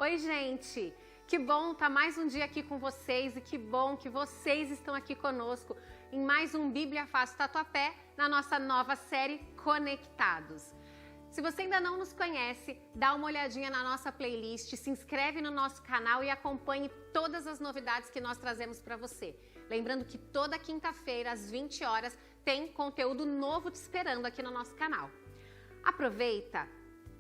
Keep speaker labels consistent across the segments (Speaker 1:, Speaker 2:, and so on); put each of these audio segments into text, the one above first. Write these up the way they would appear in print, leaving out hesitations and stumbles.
Speaker 1: Oi, gente! Que bom estar mais um dia aqui com vocês e que bom que vocês estão aqui conosco em mais um Bíblia Fácil Tatuapé, na nossa nova série Conectados. Se você ainda não nos conhece, dá uma olhadinha na nossa playlist, se inscreve no nosso canal e acompanhe todas as novidades que nós trazemos para você. Lembrando que toda quinta-feira, às 20 horas, tem conteúdo novo te esperando aqui no nosso canal. Aproveita,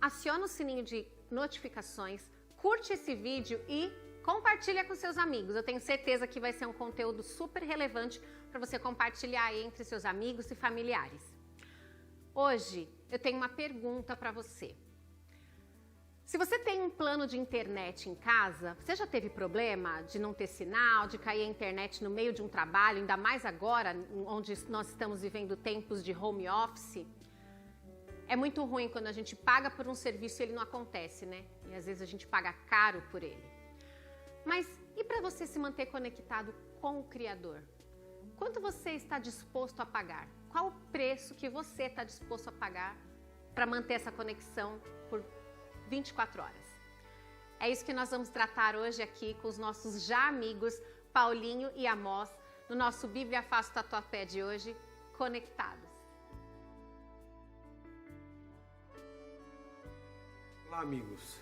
Speaker 1: aciona o sininho de notificações, curte esse vídeo e compartilha com seus amigos. Eu tenho certeza que vai ser um conteúdo super relevante para você compartilhar aí entre seus amigos e familiares. Hoje eu tenho uma pergunta para você. Se você tem um plano de internet em casa, você já teve problema de não ter sinal, de cair a internet no meio de um trabalho, ainda mais agora, onde nós estamos vivendo tempos de home office? É muito ruim quando a gente paga por um serviço e ele não acontece, né? E às vezes a gente paga caro por ele. Mas e para você se manter conectado com o Criador? Quanto você está disposto a pagar? Qual o preço que você está disposto a pagar para manter essa conexão por 24 horas? É isso que nós vamos tratar hoje aqui com os nossos já amigos Paulinho e Amós, no nosso Bíblia Fácil Tatuapé de hoje, Conectados.
Speaker 2: Olá, amigos.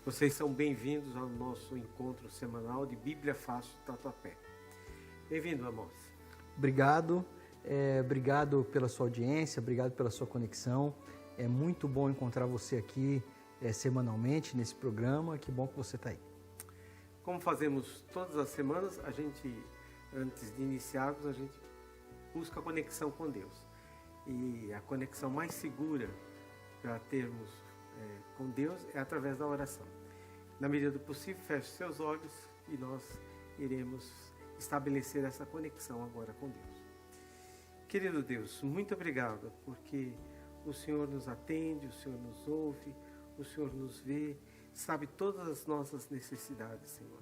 Speaker 2: Vocês são bem-vindos ao nosso encontro semanal de Bíblia Fácil Tatuapé. Bem-vindo, Amós.
Speaker 3: Obrigado. Obrigado pela sua audiência, obrigado pela sua conexão. É muito bom encontrar você aqui semanalmente nesse programa. Que bom que você está aí.
Speaker 2: Como fazemos todas as semanas, a gente, antes de iniciarmos, a gente busca a conexão com Deus. E a conexão mais segura para termos com Deus é através da oração. Na medida do possível, feche seus olhos e nós iremos estabelecer essa conexão agora com Deus. Querido Deus, muito obrigado, porque o Senhor nos atende, o Senhor nos ouve, o Senhor nos vê, sabe todas as nossas necessidades, Senhor.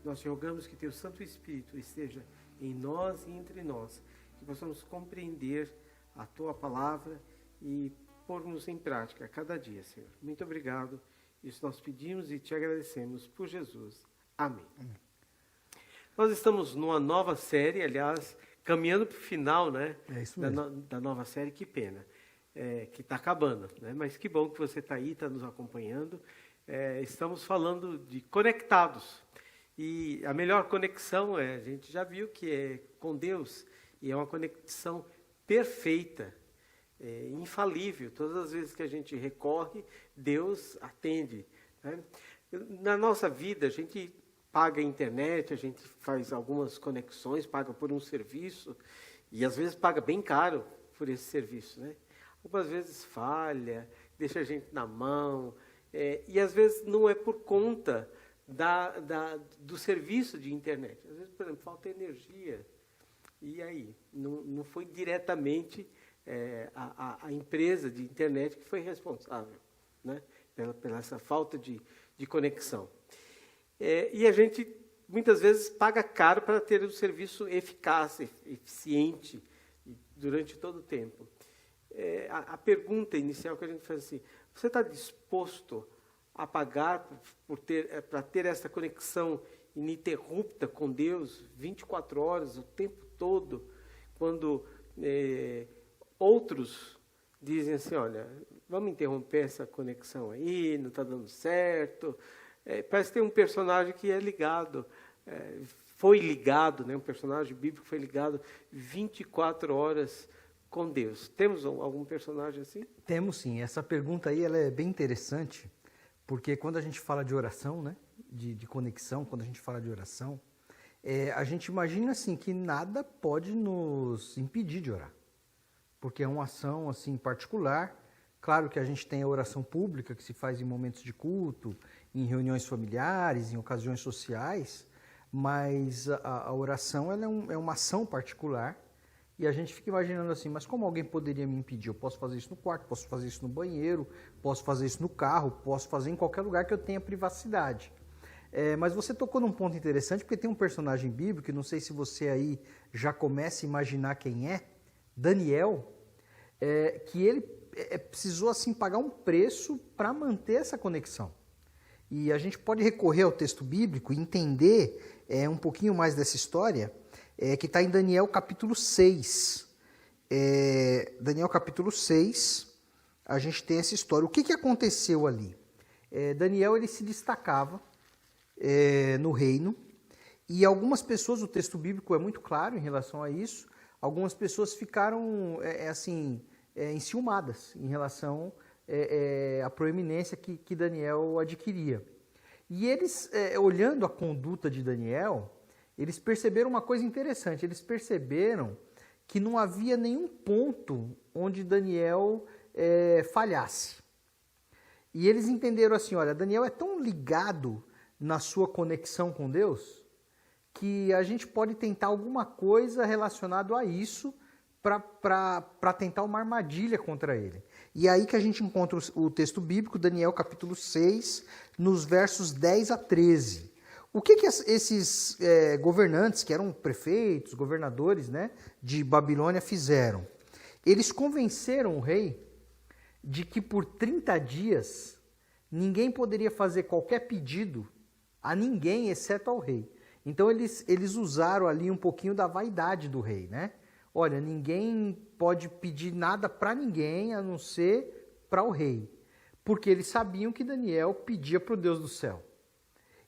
Speaker 2: Nós te rogamos que Teu Santo Espírito esteja em nós e entre nós, que possamos compreender a Tua palavra e pôr-nos em prática a cada dia, Senhor. Muito obrigado. Isso nós pedimos e te agradecemos por Jesus. Amém. Nós estamos numa nova série, aliás, caminhando para o final, né?
Speaker 3: É isso mesmo.
Speaker 2: Da nova série, que pena. Que está acabando, né? Mas que bom que você está aí, está nos acompanhando. Estamos falando de conectados. E a melhor conexão, a gente já viu que é com Deus. E é uma conexão perfeita. Infalível. Todas as vezes que a gente recorre, Deus atende, né? Na nossa vida, a gente paga a internet, a gente faz algumas conexões, paga por um serviço, e às vezes paga bem caro por esse serviço, né? Algumas vezes falha, deixa a gente na mão, e às vezes não é por conta do serviço de internet. Às vezes, por exemplo, falta energia, e aí? Não foi diretamente a empresa de internet que foi responsável, né, pela essa falta de conexão. E a gente, muitas vezes, paga caro para ter um serviço eficaz, eficiente, durante todo o tempo. A pergunta inicial que a gente faz assim: você está disposto a pagar para ter essa conexão ininterrupta com Deus, 24 horas, o tempo todo, quando outros dizem assim: olha, vamos interromper essa conexão aí, não está dando certo. Parece que tem um personagem que é ligado, foi ligado, né, um personagem bíblico foi ligado 24 horas com Deus. Temos algum personagem assim?
Speaker 3: Temos sim. Essa pergunta aí ela é bem interessante, porque quando a gente fala de oração, né, de conexão, quando a gente fala de oração, a gente imagina assim que nada pode nos impedir de orar. Porque é uma ação assim particular. Claro que a gente tem a oração pública que se faz em momentos de culto, em reuniões familiares, em ocasiões sociais, mas a oração ela é uma ação particular e a gente fica imaginando assim: mas como alguém poderia me impedir? Eu posso fazer isso no quarto, posso fazer isso no banheiro, posso fazer isso no carro, posso fazer em qualquer lugar que eu tenha privacidade. Mas você tocou num ponto interessante, porque tem um personagem bíblico, não sei se você aí já começa a imaginar quem é, Daniel, que ele precisou assim pagar um preço para manter essa conexão. E a gente pode recorrer ao texto bíblico e entender um pouquinho mais dessa história, que está em Daniel capítulo 6. Daniel capítulo 6, a gente tem essa história. O que aconteceu ali? Daniel ele se destacava no reino, e algumas pessoas, o texto bíblico é muito claro em relação a isso, algumas pessoas ficaram enciumadas em relação à proeminência que Daniel adquiria. E eles, olhando a conduta de Daniel, eles perceberam uma coisa interessante, eles perceberam que não havia nenhum ponto onde Daniel falhasse. E eles entenderam assim, olha, Daniel é tão ligado na sua conexão com Deus, que a gente pode tentar alguma coisa relacionada a isso para tentar uma armadilha contra ele. E aí que a gente encontra o texto bíblico, Daniel capítulo 6, nos versos 10 a 13. O que esses governantes, que eram prefeitos, governadores, né, de Babilônia, fizeram? Eles convenceram o rei de que por 30 dias ninguém poderia fazer qualquer pedido a ninguém, exceto ao rei. Então eles usaram ali um pouquinho da vaidade do rei, né? Olha, ninguém pode pedir nada para ninguém a não ser para o rei. Porque eles sabiam que Daniel pedia para o Deus do céu.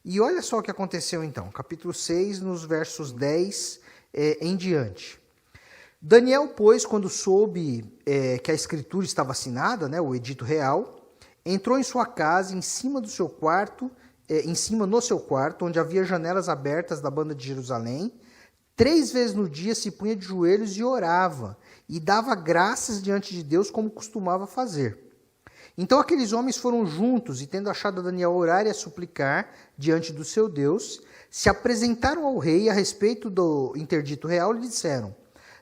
Speaker 3: E olha só o que aconteceu então, capítulo 6, nos versos 10 em diante. Daniel, pois, quando soube que a escritura estava assinada, né, o edito real, entrou em sua casa, em cima no seu quarto, onde havia janelas abertas da banda de Jerusalém. 3 vezes no dia se punha de joelhos e orava, e dava graças diante de Deus, como costumava fazer. Então aqueles homens foram juntos, e tendo achado Daniel orar e a suplicar diante do seu Deus, se apresentaram ao rei a respeito do interdito real e lhe disseram: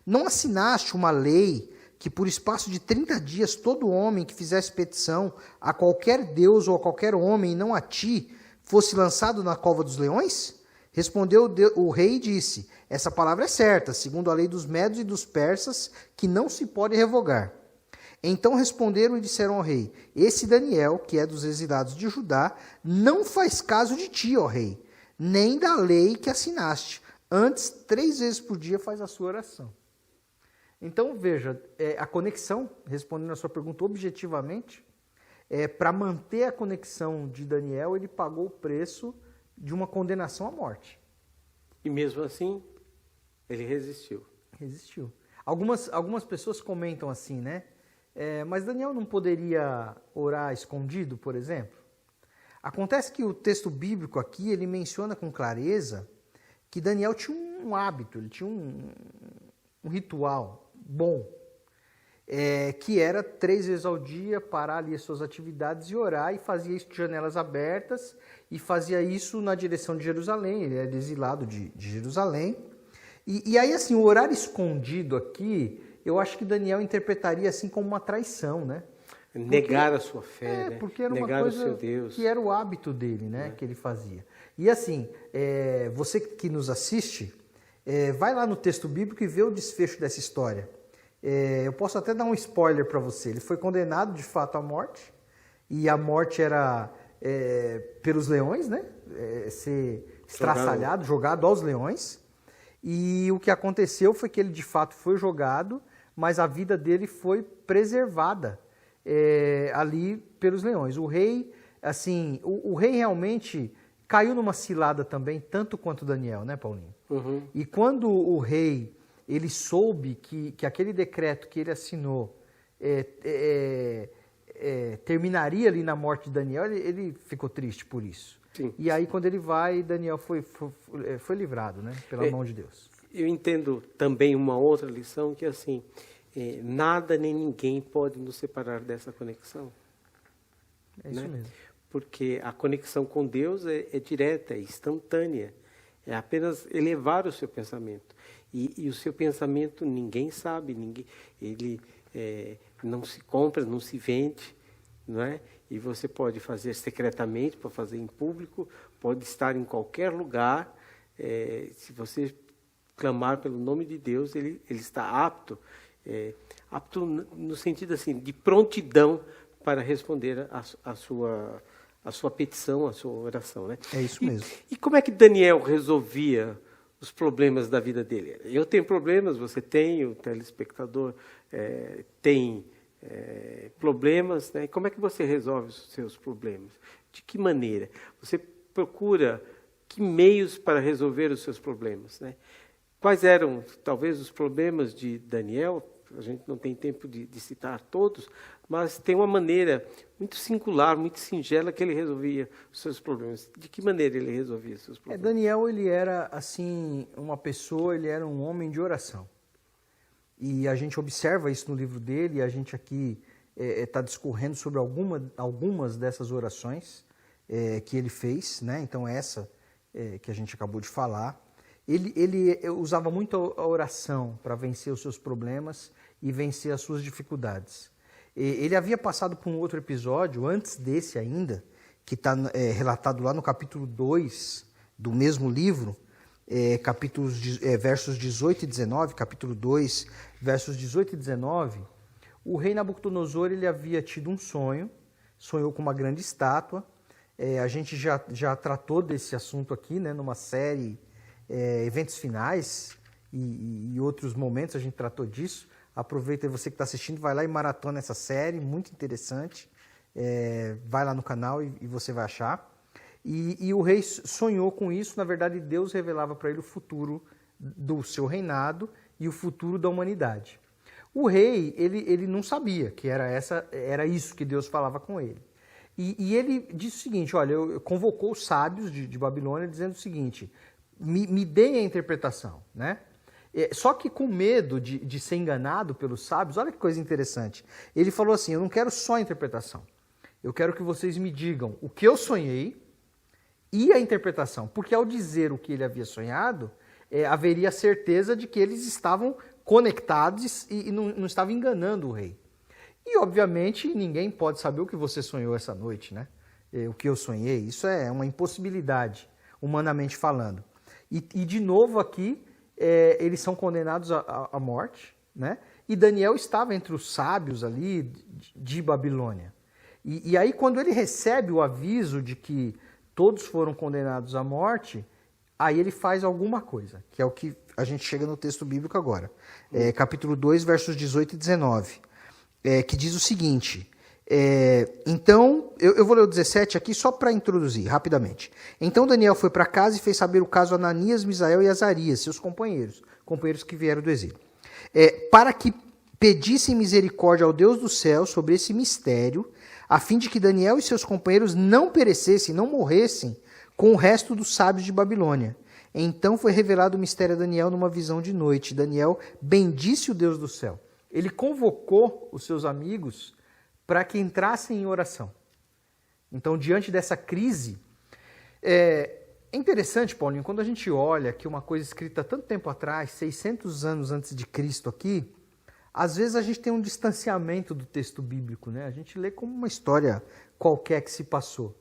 Speaker 3: não assinaste uma lei que por espaço de 30 dias todo homem que fizesse petição a qualquer Deus ou a qualquer homem, e não a ti, fosse lançado na cova dos leões? Respondeu o rei e disse: essa palavra é certa, segundo a lei dos medos e dos persas, que não se pode revogar. Então responderam e disseram ao rei: esse Daniel, que é dos exilados de Judá, não faz caso de ti, ó rei, nem da lei que assinaste. Antes, 3 vezes por dia faz a sua oração. Então, veja, a conexão, respondendo a sua pergunta objetivamente, para manter a conexão de Daniel, ele pagou o preço de uma condenação à morte.
Speaker 2: E mesmo assim, ele resistiu.
Speaker 3: Resistiu. Algumas pessoas comentam assim, né? Mas Daniel não poderia orar escondido, por exemplo? Acontece que o texto bíblico aqui, ele menciona com clareza que Daniel tinha um hábito, ele tinha um ritual bom, que era 3 vezes ao dia parar ali as suas atividades e orar, e fazia isso de janelas abertas, e fazia isso na direção de Jerusalém. Ele era exilado de Jerusalém. E aí, assim, o orar escondido aqui, eu acho que Daniel interpretaria assim como uma traição, né?
Speaker 2: Negar a sua fé, né?
Speaker 3: Porque era
Speaker 2: negar
Speaker 3: uma coisa
Speaker 2: o seu Deus.
Speaker 3: Que era o hábito dele, né? Que ele fazia. E assim, você que nos assiste, vai lá no texto bíblico e vê o desfecho dessa história. Eu posso até dar um spoiler para você. Ele foi condenado de fato à morte, e a morte era pelos leões, né? Ser estraçalhado, jogado aos leões. E o que aconteceu foi que ele de fato foi jogado, mas a vida dele foi preservada ali pelos leões. O rei, assim, o rei realmente caiu numa cilada também, tanto quanto Daniel, né, Paulinho?
Speaker 2: Uhum.
Speaker 3: E quando o rei ele soube que aquele decreto que ele assinou terminaria ali na morte de Daniel, ele ficou triste por isso.
Speaker 2: Sim.
Speaker 3: E aí, quando ele vai, Daniel foi livrado, né, pela mão de Deus.
Speaker 2: Eu entendo também uma outra lição, que assim, nada nem ninguém pode nos separar dessa conexão.
Speaker 3: É isso, né, mesmo.
Speaker 2: Porque a conexão com Deus é direta, é instantânea. É apenas elevar o seu pensamento. E o seu pensamento ninguém sabe, ele não se compra, não se vende, não é? E você pode fazer secretamente, pode fazer em público, pode estar em qualquer lugar. Se você clamar pelo nome de Deus, ele está apto no sentido assim de prontidão para responder a a sua petição, a sua oração, né?
Speaker 3: É isso mesmo.
Speaker 2: E como é que Daniel resolvia os problemas da vida dele? Eu tenho problemas, você tem, o telespectador tem problemas, né? Como é que você resolve os seus problemas? De que maneira? Você procura que meios para resolver os seus problemas, né? Quais eram, talvez, os problemas de Daniel? A gente não tem tempo de citar todos, mas tem uma maneira muito singular, muito singela que ele resolvia os seus problemas. De que maneira ele resolvia os seus problemas?
Speaker 3: Daniel, ele era, assim, uma pessoa, ele era um homem de oração. E a gente observa isso no livro dele, e a gente aqui está discorrendo sobre algumas dessas orações que ele fez, né? Então, essa que a gente acabou de falar. Ele usava muito a oração para vencer os seus problemas e vencer as suas dificuldades. Ele havia passado por um outro episódio, antes desse ainda, que está relatado lá no capítulo 2 do mesmo livro, versos 18 e 19, capítulo 2, versos 18 e 19, o rei Nabucodonosor ele havia tido um sonho, sonhou com uma grande estátua. A gente já tratou desse assunto aqui, né, numa série Eventos Finais e outros momentos a gente tratou disso. Aproveita você que está assistindo, vai lá e maratona essa série, muito interessante. Vai lá no canal e você vai achar. E o rei sonhou com isso. Na verdade, Deus revelava para ele o futuro do seu reinado e o futuro da humanidade. O rei, ele não sabia que era isso que Deus falava com ele. E ele disse o seguinte, olha, convocou os sábios de Babilônia dizendo o seguinte, me deem a interpretação, né? Só que com medo de ser enganado pelos sábios, olha que coisa interessante. Ele falou assim, eu não quero só a interpretação, eu quero que vocês me digam o que eu sonhei e a interpretação. Porque ao dizer o que ele havia sonhado, haveria certeza de que eles estavam conectados e não estavam enganando o rei. E, obviamente, ninguém pode saber o que você sonhou essa noite, né? O que eu sonhei, isso é uma impossibilidade, humanamente falando. E de novo aqui, eles são condenados à morte, né? E Daniel estava entre os sábios ali de Babilônia. E aí, quando ele recebe o aviso de que todos foram condenados à morte, aí ele faz alguma coisa, que é o que a gente chega no texto bíblico agora. Capítulo 2, versos 18 e 19. Que diz o seguinte, então, eu vou ler o 17 aqui só para introduzir rapidamente. Então Daniel foi para casa e fez saber o caso a Ananias, Misael e Azarias, seus companheiros que vieram do exílio, para que pedissem misericórdia ao Deus do céu sobre esse mistério, a fim de que Daniel e seus companheiros não perecessem, não morressem com o resto dos sábios de Babilônia. Então foi revelado o mistério a Daniel numa visão de noite. Daniel bendisse o Deus do céu. Ele convocou os seus amigos para que entrassem em oração. Então, diante dessa crise, é interessante, Paulinho, quando a gente olha que uma coisa escrita há tanto tempo atrás, 600 anos antes de Cristo aqui, às vezes a gente tem um distanciamento do texto bíblico, né? A gente lê como uma história qualquer que se passou.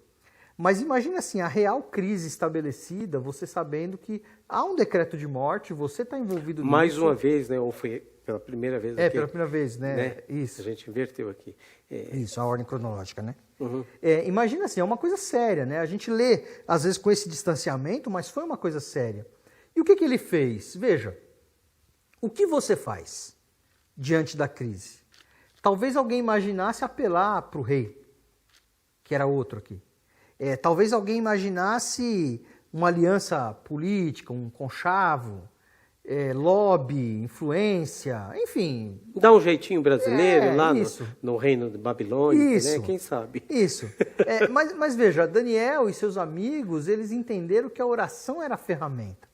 Speaker 3: Mas imagina assim, a real crise estabelecida, você sabendo que há um decreto de morte, você está envolvido nisso.
Speaker 2: Mais uma vez, né? Ou foi pela primeira vez aqui?
Speaker 3: Pela primeira vez, né? Isso.
Speaker 2: A gente inverteu aqui.
Speaker 3: Isso, a ordem cronológica, né?
Speaker 2: Uhum.
Speaker 3: Imagina assim, é uma coisa séria, né? A gente lê, às vezes, com esse distanciamento, mas foi uma coisa séria. E o que ele fez? Veja, o que você faz diante da crise? Talvez alguém imaginasse apelar para o rei, que era outro aqui. Talvez alguém imaginasse uma aliança política, um conchavo, lobby, influência, enfim.
Speaker 2: Dá um jeitinho brasileiro lá no reino de Babilônia,
Speaker 3: isso,
Speaker 2: né? Quem sabe?
Speaker 3: Isso. Mas veja, Daniel e seus amigos, eles entenderam que a oração era a ferramenta.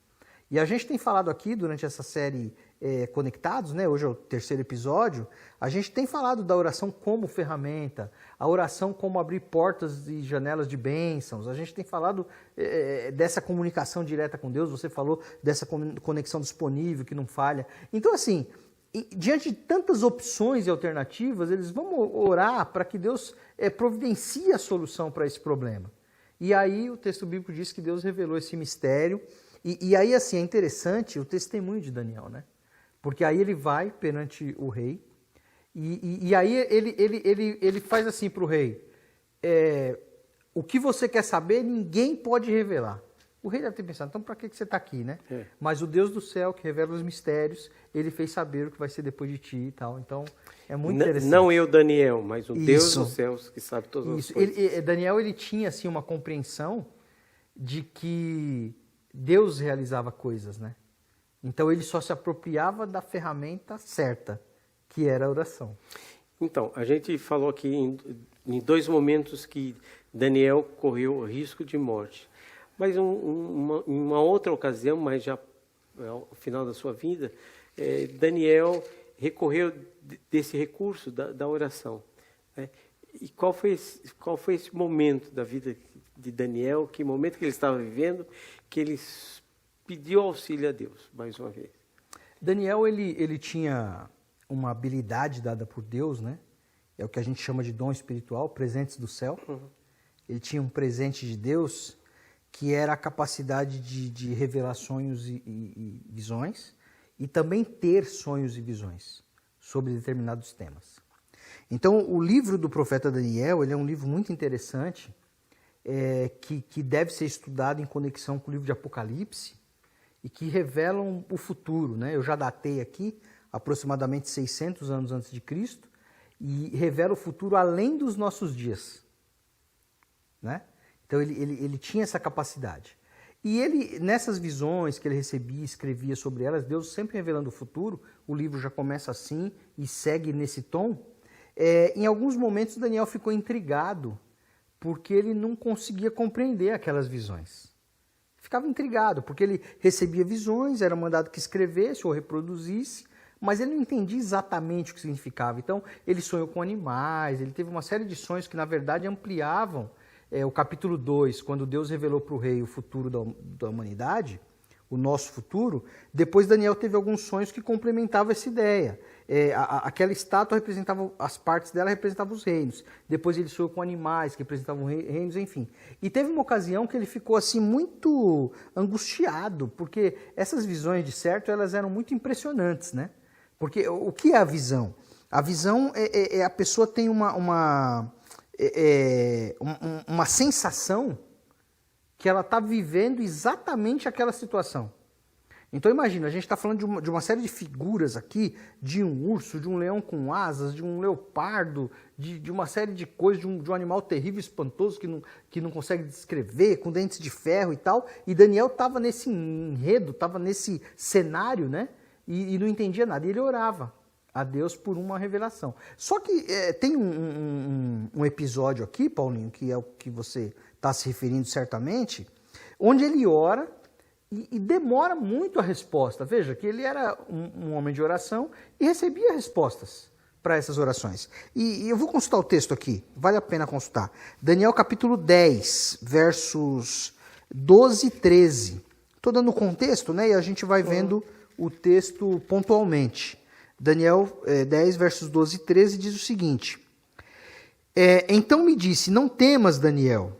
Speaker 3: E a gente tem falado aqui durante essa série Conectados, né? Hoje é o 3º episódio, a gente tem falado da oração como ferramenta, a oração como abrir portas e janelas de bênçãos, a gente tem falado dessa comunicação direta com Deus, você falou dessa conexão disponível que não falha. Então assim, diante de tantas opções e alternativas, eles vão orar para que Deus providencie a solução para esse problema. E aí o texto bíblico diz que Deus revelou esse mistério, e aí assim, é interessante o testemunho de Daniel, né? Porque aí ele vai perante o rei, e aí ele faz assim para o rei, o que você quer saber, ninguém pode revelar. O rei deve ter pensado, então para que você está aqui, né? Mas o Deus do céu, que revela os mistérios, ele fez saber o que vai ser depois de ti e tal. Então, é muito interessante.
Speaker 2: Não eu, Daniel, mas o Deus dos céus que sabe todas as coisas.
Speaker 3: Daniel, ele tinha assim, uma compreensão de que Deus realizava coisas, né? Então, ele só se apropriava da ferramenta certa, que era a oração.
Speaker 2: Então, a gente falou aqui em 2 momentos que Daniel correu o risco de morte. Mas em uma outra ocasião, mas já ao final da sua vida, Daniel recorreu desse recurso da oração. Né? E qual foi esse momento da vida de Daniel, que momento que ele estava vivendo, que ele pediu auxílio a Deus, mais uma vez?
Speaker 3: Daniel, ele tinha uma habilidade dada por Deus, né? É o que a gente chama de dom espiritual, presentes do céu. Uhum. Ele tinha um presente de Deus, que era a capacidade de revelar sonhos e visões, e também ter sonhos e visões sobre determinados temas. Então, o livro do profeta Daniel, ele é um livro muito interessante, que deve ser estudado em conexão com o livro de Apocalipse, e que revelam o futuro, né? Eu já datei aqui, aproximadamente 600 anos antes de Cristo, e revela o futuro além dos nossos dias, né? Então, ele tinha essa capacidade. E ele, nessas visões que ele recebia, escrevia sobre elas, Deus sempre revelando o futuro, o livro já começa assim e segue nesse tom. Em alguns momentos, Daniel ficou intrigado, porque ele não conseguia compreender aquelas visões. Ficava intrigado, porque ele recebia visões, era mandado que escrevesse ou reproduzisse, mas ele não entendia exatamente o que significava. Então, ele sonhou com animais, ele teve uma série de sonhos que, na verdade, ampliavam o capítulo 2, quando Deus revelou para o rei o futuro da humanidade, o nosso futuro. Depois Daniel teve alguns sonhos que complementavam essa ideia. Aquela estátua representava, as partes dela representavam os reinos. Depois ele sonhou com animais que representavam reinos, enfim. E teve uma ocasião que ele ficou assim muito angustiado, porque essas visões, de certo, elas eram muito impressionantes, né? Porque o que é a visão? A visão a pessoa tem uma sensação que ela está vivendo exatamente aquela situação. Então imagina, a gente está falando de uma série de figuras aqui, de um urso, de um leão com asas, de um leopardo, de uma série de coisas, de um animal terrível, espantoso, que não consegue descrever, com dentes de ferro e tal. E Daniel estava nesse enredo, estava nesse cenário, né? E não entendia nada. E ele orava a Deus por uma revelação. Só que tem um episódio aqui, Paulinho, que é o que você está se referindo certamente, onde ele ora e demora muito a resposta. Veja que ele era um homem de oração e recebia respostas para essas orações. E eu vou consultar o texto aqui, vale a pena consultar. Daniel capítulo 10, versos 12 e 13. Estou dando o contexto, né? E a gente vai vendo o texto pontualmente. Daniel 10, versos 12 e 13 diz o seguinte: então me disse, não temas, Daniel,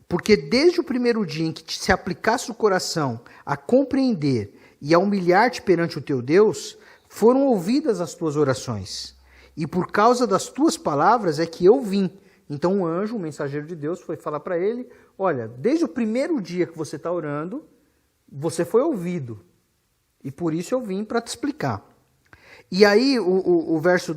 Speaker 3: porque desde o primeiro dia em que se aplicasse o coração a compreender e a humilhar-te perante o teu Deus, foram ouvidas as tuas orações. E por causa das tuas palavras é que eu vim. Então um anjo, um mensageiro de Deus, foi falar para ele, olha, desde o primeiro dia que você está orando, você foi ouvido. E por isso eu vim para te explicar. E aí o verso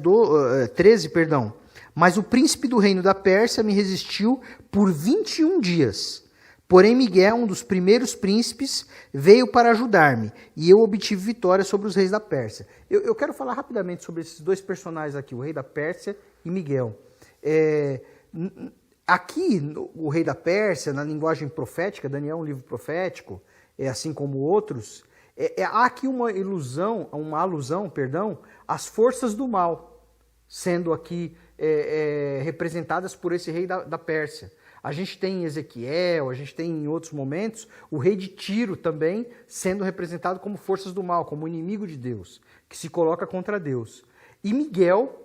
Speaker 3: 13, perdão. Mas o príncipe do reino da Pérsia me resistiu por 21 dias. Porém, Miguel, um dos primeiros príncipes, veio para ajudar-me, e eu obtive vitória sobre os reis da Pérsia. Eu quero falar rapidamente sobre esses dois personagens aqui, o rei da Pérsia e Miguel. Aqui, o rei da Pérsia, na linguagem profética, Daniel é um livro profético, assim como outros, há aqui uma alusão, às forças do mal, sendo aqui representadas por esse rei da Pérsia. A gente tem em Ezequiel, a gente tem em outros momentos, o rei de Tiro também sendo representado como forças do mal, como inimigo de Deus, que se coloca contra Deus. E Miguel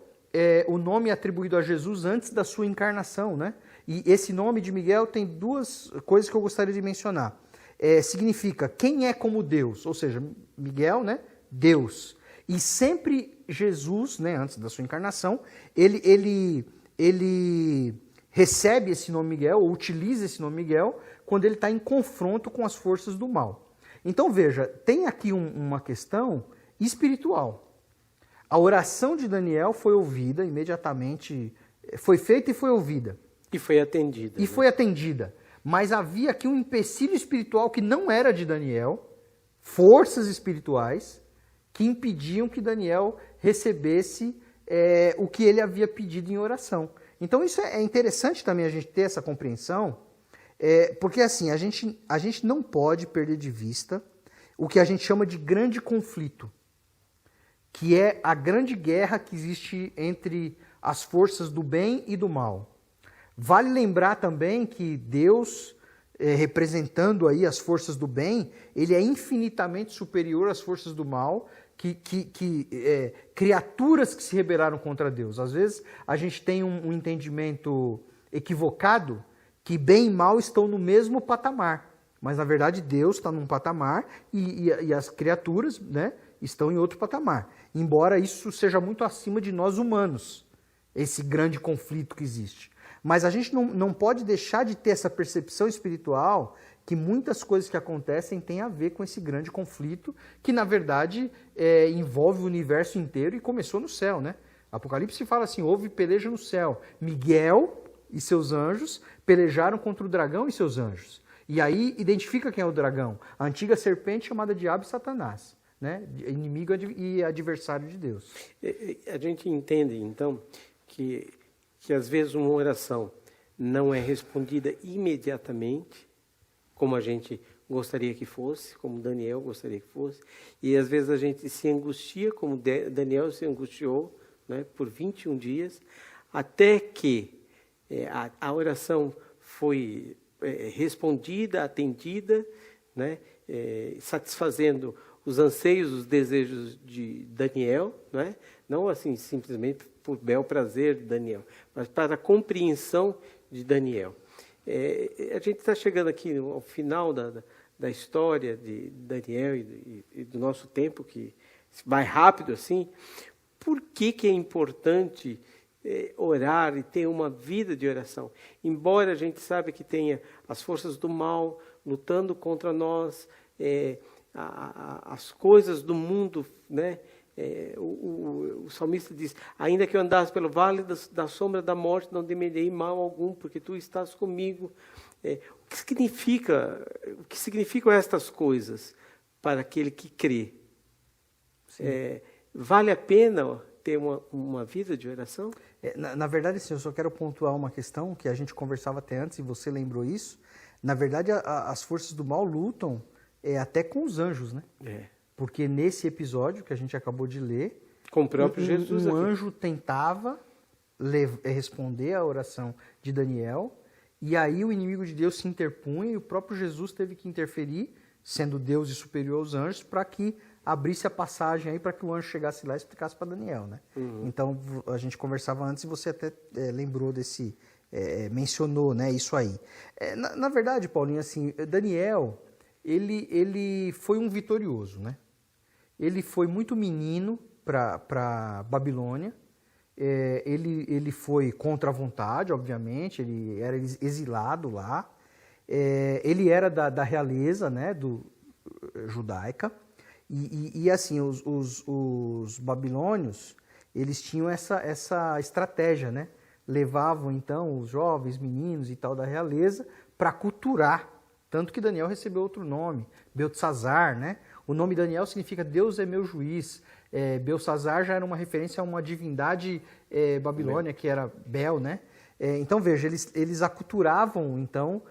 Speaker 3: o nome atribuído a Jesus antes da sua encarnação, né? E esse nome de Miguel tem duas coisas que eu gostaria de mencionar. Significa quem é como Deus, ou seja, Miguel, né? Deus. E sempre Jesus, né, antes da sua encarnação, ele recebe esse nome Miguel, ou utiliza esse nome Miguel, quando ele está em confronto com as forças do mal. Então veja, tem aqui uma questão espiritual. A oração de Daniel foi ouvida imediatamente, foi feita e foi ouvida.
Speaker 2: E foi atendida.
Speaker 3: E foi atendida. Mas havia aqui um empecilho espiritual que não era de Daniel, forças espirituais, que impediam que Daniel recebesse o que ele havia pedido em oração. Então isso é interessante também a gente ter essa compreensão, porque assim, a gente não pode perder de vista o que a gente chama de grande conflito, que é a grande guerra que existe entre as forças do bem e do mal. Vale lembrar também que Deus, representando aí as forças do bem, ele é infinitamente superior às forças do mal, criaturas que se rebelaram contra Deus. Às vezes a gente tem um entendimento equivocado que bem e mal estão no mesmo patamar, mas na verdade Deus está num patamar e as criaturas, né, estão em outro patamar. Embora isso seja muito acima de nós humanos, esse grande conflito que existe. Mas a gente não pode deixar de ter essa percepção espiritual que muitas coisas que acontecem têm a ver com esse grande conflito que, na verdade, envolve o universo inteiro e começou no céu, né? Apocalipse fala assim, houve peleja no céu. Miguel e seus anjos pelejaram contra o dragão e seus anjos. E aí identifica quem é o dragão. A antiga serpente chamada Diabo e Satanás, né? Inimigo e adversário de Deus.
Speaker 2: A gente entende, então, que às vezes uma oração não é respondida imediatamente, como a gente gostaria que fosse, como Daniel gostaria que fosse, e às vezes a gente se angustia, como Daniel se angustiou, né, por 21 dias, até que a oração foi respondida, atendida, né, satisfazendo os anseios, os desejos de Daniel, né, não assim simplesmente por bel prazer de Daniel, mas para a compreensão de Daniel. A gente está chegando aqui ao final da história de Daniel e do nosso tempo, que vai rápido assim. Por que é importante orar e ter uma vida de oração? Embora a gente saiba que tenha as forças do mal lutando contra nós, as coisas do mundo, né? O salmista diz, ainda que eu andasse pelo vale da sombra da morte, não temerei mal algum, porque tu estás comigo. O que significam estas coisas para aquele que crê? Vale a pena ter uma vida de oração?
Speaker 3: Na verdade, sim, eu só quero pontuar uma questão que a gente conversava até antes, e você lembrou isso. Na verdade, as forças do mal lutam até com os anjos, né? Porque nesse episódio que a gente acabou de ler,
Speaker 2: com o próprio Jesus,
Speaker 3: um anjo tentava responder à oração de Daniel, e aí o inimigo de Deus se interpunha e o próprio Jesus teve que interferir, sendo Deus e superior aos anjos, para que abrisse a passagem aí para que o anjo chegasse lá e explicasse para Daniel, né? Então a gente conversava antes e você até lembrou desse, mencionou, né, isso aí. Na verdade, Paulinho, assim, Daniel, ele foi um vitorioso, né? Ele foi muito menino para Babilônia, ele foi contra a vontade, obviamente, ele era exilado lá, ele era da realeza, né, judaica, e assim, os babilônios, eles tinham essa estratégia, né? Levavam então os jovens meninos e tal da realeza para culturar, tanto que Daniel recebeu outro nome, Beltesazar, né? O nome Daniel significa Deus é meu juiz. Beltesazar já era uma referência a uma divindade babilônia, que era Bel, né? Então, veja, eles aculturavam, então,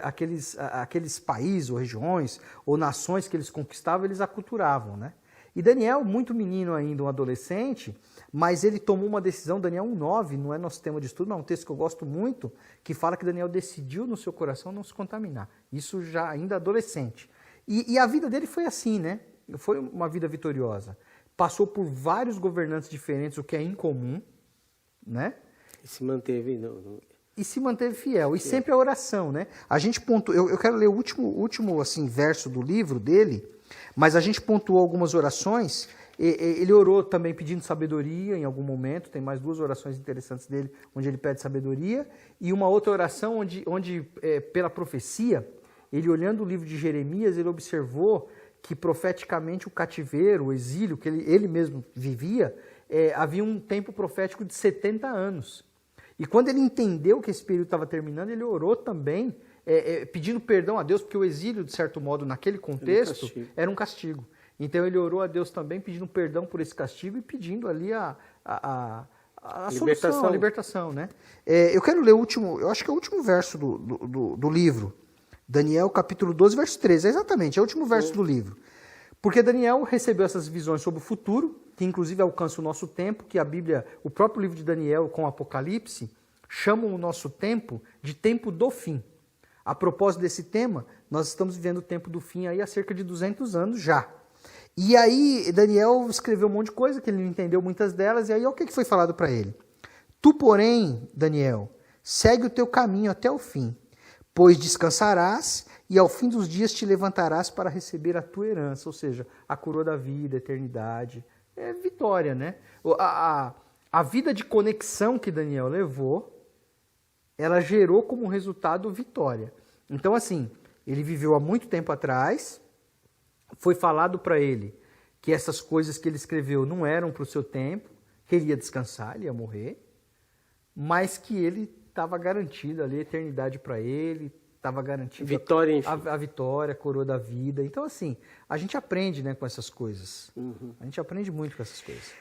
Speaker 3: aqueles países ou regiões ou nações que eles conquistavam, eles aculturavam, né? E Daniel, muito menino ainda, um adolescente, mas ele tomou uma decisão, Daniel 1:9, não é nosso tema de estudo, mas é um texto que eu gosto muito, que fala que Daniel decidiu no seu coração não se contaminar. Isso já ainda adolescente. E a vida dele foi assim, né? Foi uma vida vitoriosa. Passou por vários governantes diferentes, o que é incomum, né?
Speaker 2: E se manteve...
Speaker 3: E se manteve fiel. E sempre a oração, né? A gente pontuou... Eu quero ler o último assim, verso do livro dele, mas a gente pontuou algumas orações Ele orou também pedindo sabedoria em algum momento, tem mais 2 orações interessantes dele, onde ele pede sabedoria, e uma outra oração onde pela profecia, ele olhando o livro de Jeremias, ele observou que profeticamente o cativeiro, o exílio que ele mesmo vivia, havia um tempo profético de 70 anos. E quando ele entendeu que esse período estava terminando, ele orou também, pedindo perdão a Deus, porque o exílio, de certo modo, naquele contexto, era um castigo. Então ele orou a Deus também, pedindo perdão por esse castigo e pedindo ali a solução, a libertação, né? Eu quero ler eu acho que é o último verso do livro, Daniel capítulo 12, verso 13, exatamente, é o último verso do livro. Porque Daniel recebeu essas visões sobre o futuro, que inclusive alcança o nosso tempo, que a Bíblia, o próprio livro de Daniel com o Apocalipse, chamam o nosso tempo de tempo do fim. A propósito desse tema, nós estamos vivendo o tempo do fim aí há cerca de 200 anos já. E aí Daniel escreveu um monte de coisa, que ele não entendeu muitas delas, e aí olha o que foi falado para ele. Tu, porém, Daniel, segue o teu caminho até o fim, pois descansarás e ao fim dos dias te levantarás para receber a tua herança, ou seja, a coroa da vida, a eternidade, vitória, né? A vida de conexão que Daniel levou, ela gerou como resultado vitória. Então, assim, ele viveu há muito tempo atrás, foi falado para ele que essas coisas que ele escreveu não eram para o seu tempo, que ele ia descansar, ele ia morrer, mas que ele estava garantido ali a eternidade para ele, estava garantido
Speaker 2: vitória,
Speaker 3: a vitória, a coroa da vida. Então, assim, a gente aprende, né, com essas coisas. A gente aprende muito com essas coisas.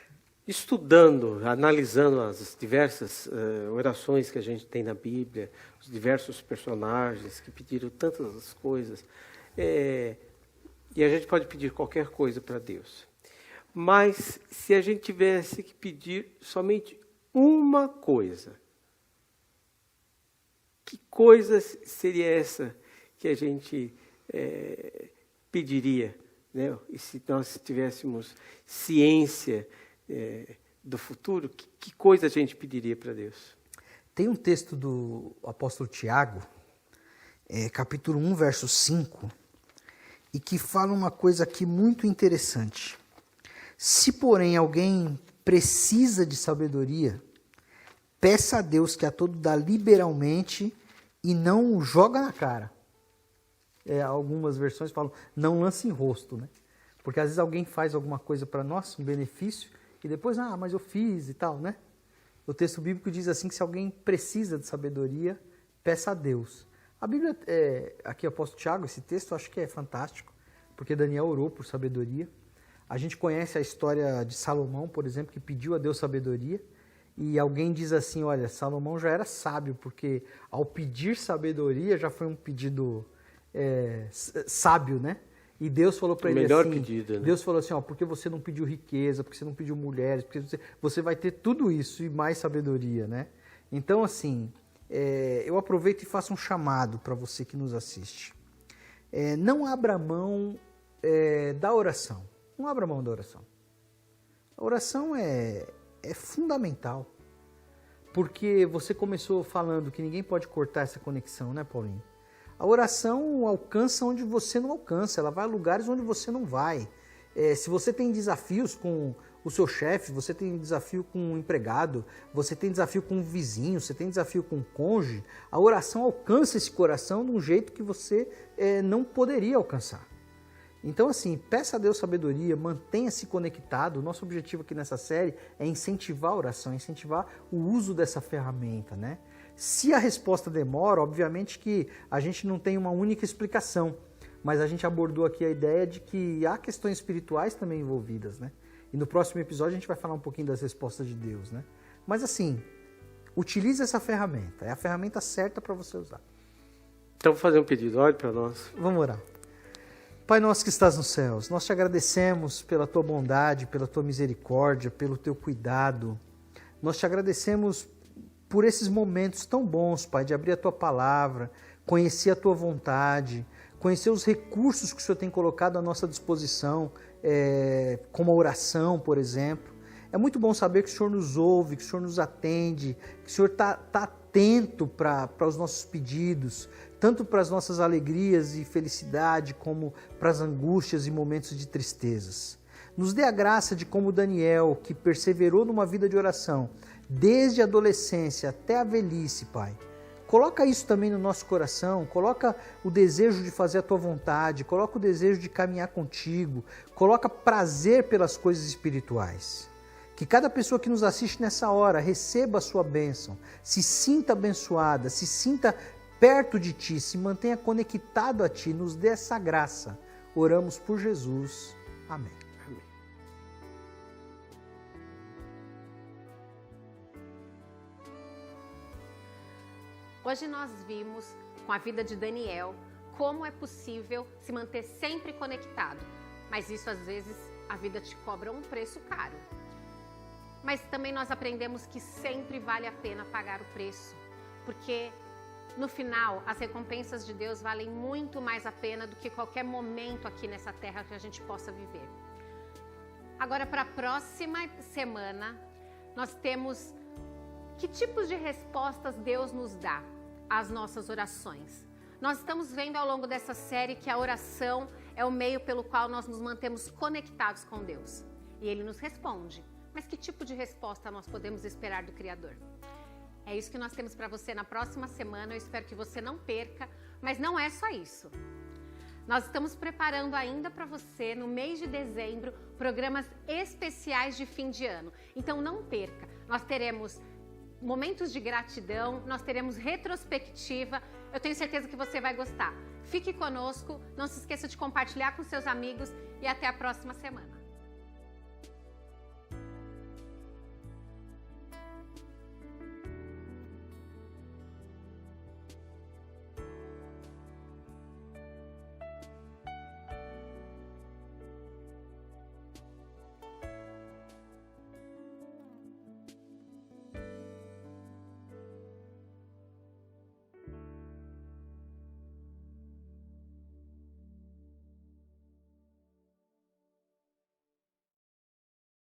Speaker 2: Estudando, analisando as diversas orações que a gente tem na Bíblia, os diversos personagens que pediram tantas coisas, e a gente pode pedir qualquer coisa para Deus. Mas se a gente tivesse que pedir somente uma coisa, que coisa seria essa que a gente pediria, né? E se nós tivéssemos ciência do futuro, que coisa a gente pediria para Deus?
Speaker 3: Tem um texto do apóstolo Tiago, capítulo 1, verso 5, e que fala uma coisa aqui muito interessante. Se, porém, alguém precisa de sabedoria, peça a Deus que a todo dá liberalmente e não o joga na cara. Algumas versões falam, não lance em rosto, né? Porque às vezes alguém faz alguma coisa para nós, um benefício, e depois, mas eu fiz e tal, né? O texto bíblico diz assim que se alguém precisa de sabedoria, peça a Deus. A Bíblia, aqui o apóstolo Tiago, esse texto eu acho que é fantástico, porque Daniel orou por sabedoria. A gente conhece a história de Salomão, por exemplo, que pediu a Deus sabedoria, e alguém diz assim, olha, Salomão já era sábio, porque ao pedir sabedoria já foi um pedido sábio, né? E Deus falou para ele
Speaker 2: melhor
Speaker 3: assim,
Speaker 2: pedido, né?
Speaker 3: Deus falou assim, porque você não pediu riqueza, porque você não pediu mulheres, porque você vai ter tudo isso e mais sabedoria, né? Então, assim, eu aproveito e faço um chamado para você que nos assiste. Não abra mão da oração. Não abra mão da oração. A oração é fundamental. Porque você começou falando que ninguém pode cortar essa conexão, né, Paulinho? A oração alcança onde você não alcança, ela vai a lugares onde você não vai. Se você tem desafios com o seu chefe, você tem desafio com um empregado, você tem desafio com um vizinho, você tem desafio com um cônjuge, a oração alcança esse coração de um jeito que você não poderia alcançar. Então, assim, peça a Deus sabedoria, mantenha-se conectado. O nosso objetivo aqui nessa série é incentivar a oração, incentivar o uso dessa ferramenta, né? Se a resposta demora, obviamente que a gente não tem uma única explicação, mas a gente abordou aqui a ideia de que há questões espirituais também envolvidas, né? E no próximo episódio a gente vai falar um pouquinho das respostas de Deus, né? Mas assim, utilize essa ferramenta, é a ferramenta certa para você usar.
Speaker 2: Então vou fazer um pedido, olhe para nós.
Speaker 3: Vamos orar. Pai nosso que estás nos céus, nós te agradecemos pela tua bondade, pela tua misericórdia, pelo teu cuidado. Nós te agradecemos por esses momentos tão bons, Pai, de abrir a tua palavra, conhecer a tua vontade, conhecer os recursos que o Senhor tem colocado à nossa disposição, como a oração, por exemplo. É muito bom saber que o Senhor nos ouve, que o Senhor nos atende, que o Senhor está atento para os nossos pedidos, tanto para as nossas alegrias e felicidade, como para as angústias e momentos de tristezas. Nos dê a graça de, como Daniel, que perseverou numa vida de oração, desde a adolescência até a velhice, Pai. Coloca isso também no nosso coração, coloca o desejo de fazer a Tua vontade, coloca o desejo de caminhar contigo, coloca prazer pelas coisas espirituais. Que cada pessoa que nos assiste nessa hora receba a sua bênção, se sinta abençoada, se sinta perto de Ti, se mantenha conectado a Ti, nos dê essa graça. Oramos por Jesus. Amém.
Speaker 1: Hoje nós vimos, com a vida de Daniel, como é possível se manter sempre conectado. Mas isso, às vezes, a vida te cobra um preço caro. Mas também nós aprendemos que sempre vale a pena pagar o preço. Porque, no final, as recompensas de Deus valem muito mais a pena do que qualquer momento aqui nessa terra que a gente possa viver. Agora, para a próxima semana, nós temos que tipos de respostas Deus nos dá às nossas orações. Nós estamos vendo ao longo dessa série que a oração é o meio pelo qual nós nos mantemos conectados com Deus. E Ele nos responde. Mas que tipo de resposta nós podemos esperar do Criador? É isso que nós temos para você na próxima semana. Eu espero que você não perca, mas não é só isso. Nós estamos preparando ainda para você, no mês de dezembro, programas especiais de fim de ano. Então não perca. Nós teremos momentos de gratidão, nós teremos retrospectiva. Eu tenho certeza que você vai gostar. Fique conosco, não se esqueça de compartilhar com seus amigos e até a próxima semana.